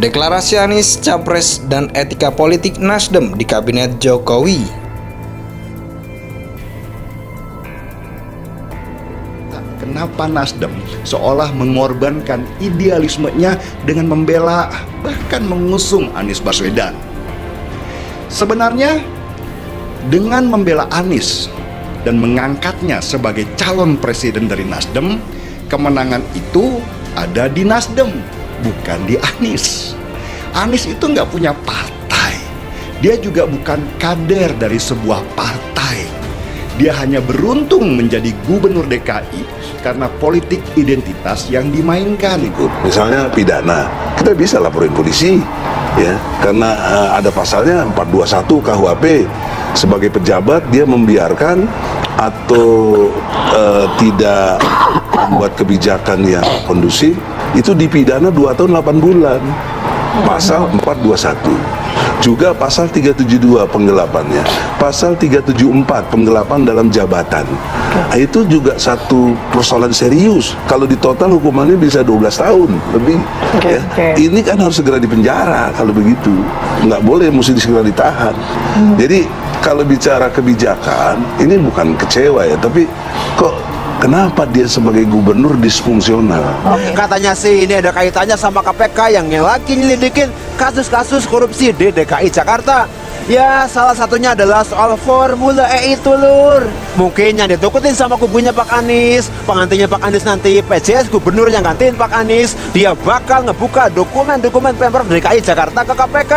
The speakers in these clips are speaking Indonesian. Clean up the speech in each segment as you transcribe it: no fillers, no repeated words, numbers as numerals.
Deklarasi Anies Capres dan etika politik Nasdem di Kabinet Jokowi. Kenapa Nasdem seolah mengorbankan idealismenya dengan membela bahkan mengusung Anies Baswedan? Sebenarnya dengan membela Anies dan mengangkatnya sebagai calon presiden dari Nasdem, kemenangan itu ada di Nasdem, bukan di Anies. Anies itu nggak punya partai. Dia juga bukan kader dari sebuah partai. Dia hanya beruntung menjadi gubernur DKI karena politik identitas yang dimainkan. Misalnya pidana, kita bisa laporin polisi, ya, karena ada pasalnya 421 KUHP. Sebagai pejabat dia membiarkan atau tidak membuat kebijakan yang kondusif, itu dipidana 2 tahun 8 bulan. Pasal 421. Juga pasal 372 penggelapannya, pasal 374 penggelapan dalam jabatan. Nah, itu juga satu persoalan serius. Kalau di total hukumannya bisa 12 tahun lebih. Ini kan harus segera dipenjara kalau begitu. Nggak boleh, mesti segera ditahan. Jadi kalau bicara kebijakan, ini bukan kecewa ya, tapi kok kenapa dia sebagai gubernur disfungsional? Katanya sih ini ada kaitannya sama KPK yang lagi nyelidikin kasus-kasus korupsi di DKI Jakarta. Ya, salah satunya adalah soal Formula E itu, Lur. Mungkin yang ditukutin sama kubunya Pak Anies, pengantinnya Pak Anies nanti, PJS gubernur yang gantiin Pak Anies, dia bakal ngebuka dokumen-dokumen Pemprov DKI Jakarta ke KPK.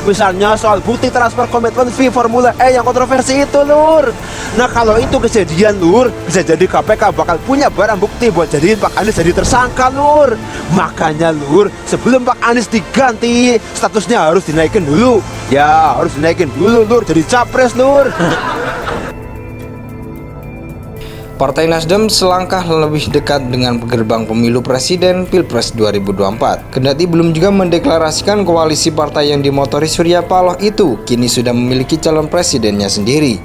Misalnya soal bukti transfer komitmen fee Formula E yang kontroversi itu, Lur. Nah, kalau itu kejadian, Lur, bisa jadi KPK bakal punya barang bukti buat jadiin Pak Anies jadi tersangka, Lur. Makanya, Lur, sebelum Pak Anies diganti, statusnya harus dinaikin dulu. Ya, harus dinaikin dulu, Lur, jadi capres, Lur. Partai Nasdem selangkah lebih dekat dengan gerbang pemilu presiden Pilpres 2024. Kendati belum juga mendeklarasikan koalisi partai yang dimotori Surya Paloh itu kini sudah memiliki calon presidennya sendiri.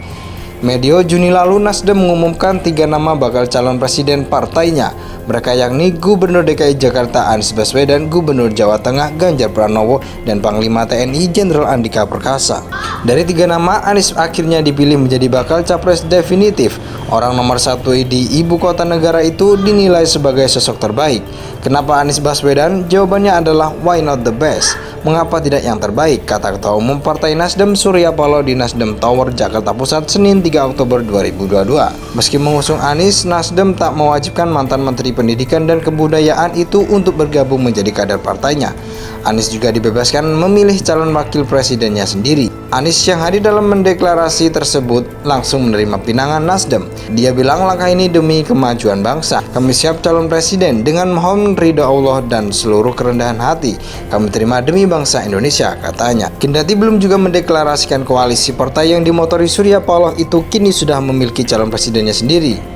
Medio Juni lalu Nasdem mengumumkan 3 nama bakal calon presiden partainya. Mereka yakni Gubernur DKI Jakarta Anies Baswedan, Gubernur Jawa Tengah Ganjar Pranowo, dan Panglima TNI Jenderal Andika Perkasa. Dari 3 nama, Anies akhirnya dipilih menjadi bakal capres definitif. Orang nomor 1 di ibu kota negara itu dinilai sebagai sosok terbaik. Kenapa Anies Baswedan? Jawabannya adalah why not the best? Mengapa tidak yang terbaik? Kata Ketua Umum Partai Nasdem Surya Paloh di Nasdem Tower, Jakarta Pusat, Senin 3 Oktober 2022. Meski mengusung Anies, Nasdem tak mewajibkan mantan Menteri Pendidikan dan Kebudayaan itu untuk bergabung menjadi kader partainya. Anies juga dibebaskan memilih calon wakil presidennya sendiri. Anies yang hadir dalam mendeklarasi tersebut langsung menerima pinangan Nasdem. Dia bilang langkah ini demi kemajuan bangsa. Kami siap calon presiden dengan mohon ridho Allah dan seluruh kerendahan hati. Kami terima demi bangsa Indonesia, katanya. Kendati belum juga mendeklarasikan koalisi partai yang dimotori Surya Paloh itu kini sudah memiliki calon presidennya sendiri.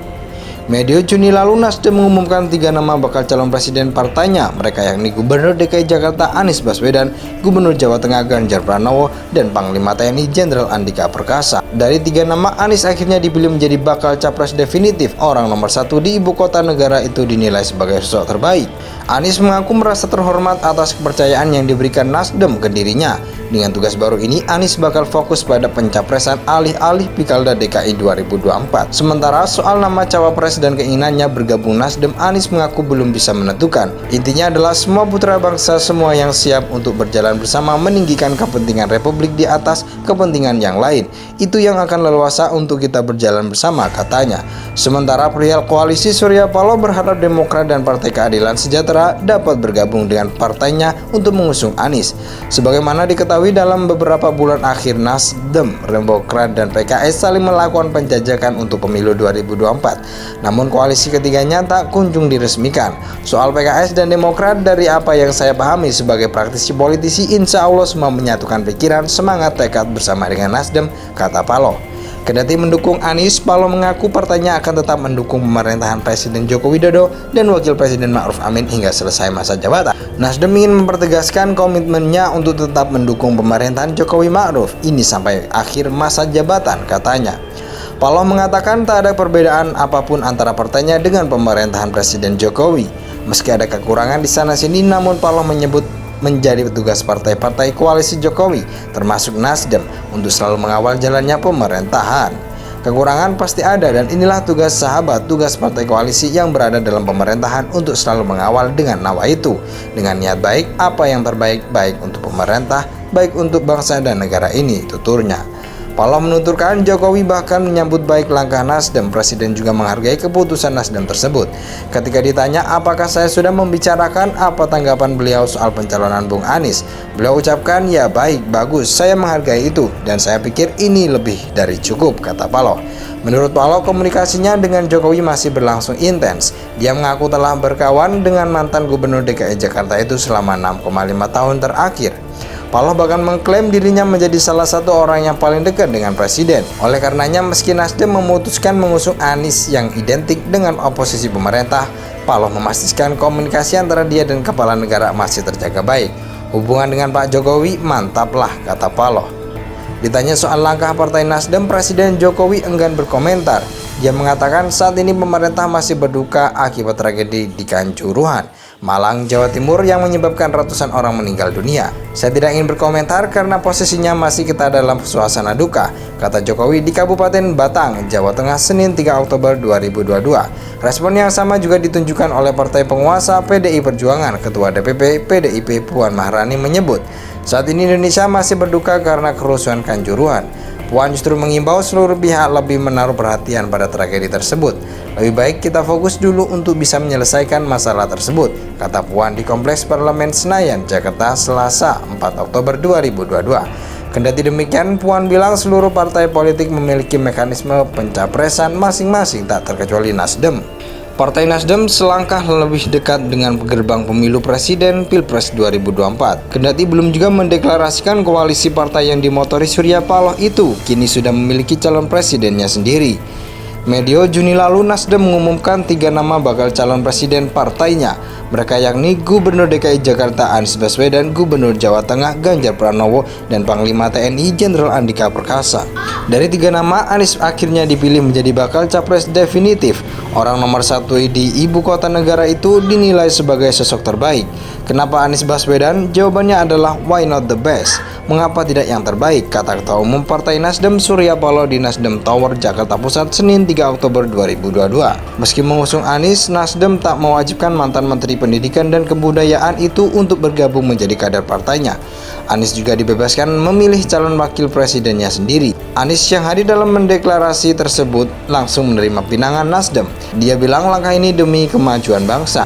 Medio Juni lalu Nasdem mengumumkan 3 nama bakal calon presiden partainya. Mereka yakni Gubernur DKI Jakarta Anies Baswedan, Gubernur Jawa Tengah Ganjar Pranowo, dan Panglima TNI Jenderal Andika Perkasa. Dari 3 nama, Anies akhirnya dipilih menjadi bakal capres definitif. Orang nomor 1 di ibu kota negara itu dinilai sebagai sosok terbaik. Anies mengaku merasa terhormat atas kepercayaan yang diberikan Nasdem ke dirinya. Dengan tugas baru ini, Anies bakal fokus pada pencapresan alih-alih Pilkada DKI 2024. Sementara soal nama cawapres dan keinginannya bergabung Nasdem, Anies mengaku belum bisa menentukan. Intinya adalah semua putra bangsa semua yang siap untuk berjalan bersama meninggikan kepentingan Republik di atas kepentingan yang lain. Itu yang akan leluasa untuk kita berjalan bersama, katanya. Sementara perihal koalisi, Surya Paloh berharap Demokrat dan Partai Keadilan Sejahtera dapat bergabung dengan partainya untuk mengusung Anies. Sebagaimana diketahui dalam beberapa bulan akhir, Nasdem, Demokrat, dan PKS saling melakukan penjajakan untuk pemilu 2024. Namun koalisi ketiganya tak kunjung diresmikan. Soal PKS dan Demokrat, dari apa yang saya pahami sebagai praktisi politisi, insya Allah semua menyatukan pikiran, semangat, tekad bersama dengan Nasdem, kata Paloh. Kendati mendukung Anies, Paloh mengaku partainya akan tetap mendukung pemerintahan Presiden Joko Widodo dan Wakil Presiden Ma'ruf Amin hingga selesai masa jabatan. Nasdem ingin mempertegaskan komitmennya untuk tetap mendukung pemerintahan Jokowi Ma'ruf ini sampai akhir masa jabatan, katanya. Paloh mengatakan tak ada perbedaan apapun antara partainya dengan pemerintahan Presiden Jokowi. Meski ada kekurangan di sana-sini, namun Paloh menyebut menjadi tugas partai-partai koalisi Jokowi, termasuk Nasdem, untuk selalu mengawal jalannya pemerintahan. Kekurangan pasti ada, dan inilah tugas sahabat, tugas partai koalisi yang berada dalam pemerintahan untuk selalu mengawal dengan nawa itu, dengan niat baik, apa yang terbaik, baik untuk pemerintah, baik untuk bangsa dan negara ini, tuturnya. Paloh menuturkan Jokowi bahkan menyambut baik langkah Nasdem. Presiden juga menghargai keputusan Nasdem tersebut. Ketika ditanya apakah saya sudah membicarakan, apa tanggapan beliau soal pencalonan Bung Anies, beliau ucapkan, ya baik, bagus, saya menghargai itu, dan saya pikir ini lebih dari cukup, kata Paloh. Menurut Paloh, komunikasinya dengan Jokowi masih berlangsung intens. Dia mengaku telah berkawan dengan mantan Gubernur DKI Jakarta itu selama 6,5 tahun terakhir. Paloh bahkan mengklaim dirinya menjadi salah satu orang yang paling dekat dengan Presiden. Oleh karenanya, meski Nasdem memutuskan mengusung Anies yang identik dengan oposisi pemerintah, Paloh memastikan komunikasi antara dia dan kepala negara masih terjaga baik. Hubungan dengan Pak Jokowi mantap lah, kata Paloh. Ditanya soal langkah Partai Nasdem, Presiden Jokowi enggan berkomentar. Dia mengatakan saat ini pemerintah masih berduka akibat tragedi di Kanjuruhan, Malang, Jawa Timur yang menyebabkan ratusan orang meninggal dunia. Saya tidak ingin berkomentar karena posisinya masih kita dalam suasana duka, kata Jokowi di Kabupaten Batang, Jawa Tengah, Senin 3 Oktober 2022. Respon yang sama juga ditunjukkan oleh partai penguasa PDI Perjuangan. Ketua DPP PDIP Puan Maharani menyebut, saat ini Indonesia masih berduka karena kerusuhan Kanjuruhan. Puan justru mengimbau seluruh pihak lebih menaruh perhatian pada tragedi tersebut. Lebih baik kita fokus dulu untuk bisa menyelesaikan masalah tersebut, kata Puan di Kompleks Parlemen Senayan, Jakarta, Selasa 4 Oktober 2022. Kendati demikian, Puan bilang seluruh partai politik memiliki mekanisme pencapresan masing-masing, tak terkecuali Nasdem. Partai Nasdem selangkah lebih dekat dengan gerbang pemilu presiden Pilpres 2024. Kendati belum juga mendeklarasikan koalisi partai yang dimotori Surya Paloh itu, kini sudah memiliki calon presidennya sendiri. Medio Juni lalu, Nasdem mengumumkan 3 nama bakal calon presiden partainya. Mereka yakni Gubernur DKI Jakarta Anies Baswedan, Gubernur Jawa Tengah Ganjar Pranowo, dan Panglima TNI Jenderal Andika Perkasa. Dari 3 nama, Anies akhirnya dipilih menjadi bakal capres definitif. Orang nomor 1 di ibu kota negara itu dinilai sebagai sosok terbaik. Kenapa Anies Baswedan? Jawabannya adalah why not the best? Mengapa tidak yang terbaik? Kata Ketua Umum Partai Nasdem Surya Paloh di Nasdem Tower, Jakarta Pusat, Senin 3 Oktober 2022. Meski mengusung Anies, Nasdem tak mewajibkan mantan Menteri Pendidikan dan Kebudayaan itu untuk bergabung menjadi kader partainya. Anies juga dibebaskan memilih calon wakil presidennya sendiri. Anies yang hadir dalam mendeklarasi tersebut langsung menerima pinangan Nasdem. Dia bilang langkah ini demi kemajuan bangsa.